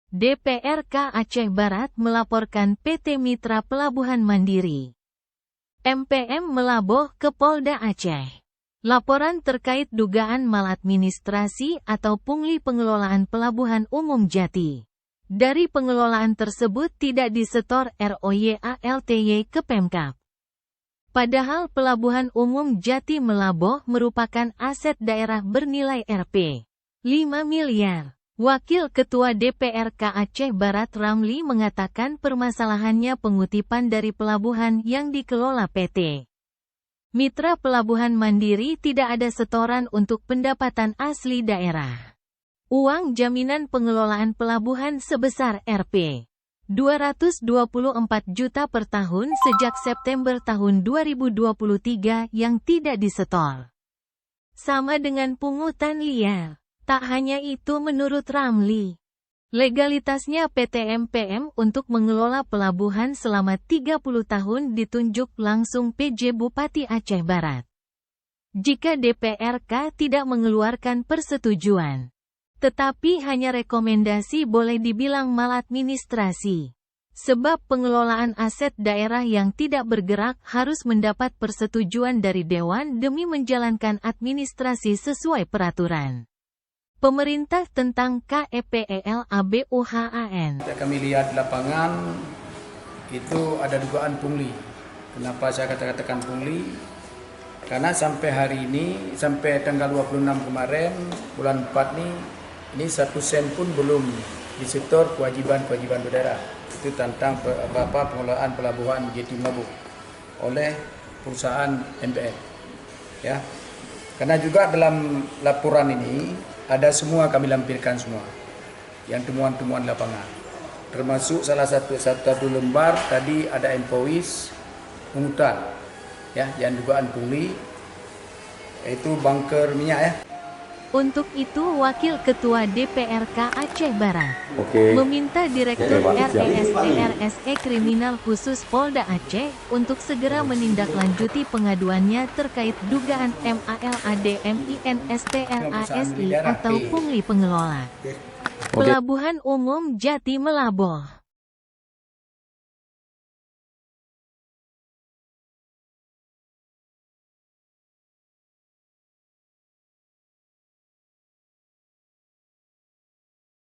DPRK Aceh Barat melaporkan PT Mitra Pelabuhan Mandiri (MPM) melabuh ke Polda Aceh. Laporan terkait dugaan maladministrasi atau pungli pengelolaan Pelabuhan Umum Jati. Dari pengelolaan tersebut tidak disetor ROYALTY ke Pemkab. Padahal Pelabuhan Umum Jati Melabuh merupakan aset daerah bernilai Rp. 5 miliar. Wakil Ketua DPRK Aceh Barat Ramli mengatakan permasalahannya pengutipan dari pelabuhan yang dikelola PT Mitra Pelabuhan Mandiri tidak ada setoran untuk pendapatan asli daerah. Uang jaminan pengelolaan pelabuhan sebesar Rp. 224 juta per tahun sejak September tahun 2023 yang tidak disetor. Sama dengan pungutan liar. Tak hanya itu menurut Ramli. Legalitasnya PT MPM untuk mengelola pelabuhan selama 30 tahun ditunjuk langsung PJ Bupati Aceh Barat. Jika DPRK tidak mengeluarkan persetujuan. Tetapi hanya rekomendasi boleh dibilang maladministrasi. Sebab pengelolaan aset daerah yang tidak bergerak harus mendapat persetujuan dari Dewan demi menjalankan administrasi sesuai peraturan pemerintah tentang KEPELABUHAN. Kami lihat di lapangan itu ada dugaan pungli. Kenapa saya katakan pungli? Karena sampai hari ini, sampai tanggal 26 kemarin, bulan 4 ini 1 sen pun belum disetor kewajiban daerah. Itu tentang pengelolaan pelabuhan Jati Melabuh oleh perusahaan MPM. Ya. Karena juga dalam laporan ini ada semua kami lampirkan semua yang temuan-temuan lapangan, termasuk salah satu lembar tadi ada invoice pungutan ya yang dugaan pungli, yaitu bunker minyak ya. Untuk itu Wakil Ketua DPRK Aceh Barat meminta Direktur RSE Kriminal Khusus Polda Aceh untuk segera menindaklanjuti pengaduannya terkait dugaan MALADMINSTRASI atau pungli pengelola Pelabuhan Umum Jati Melabuh.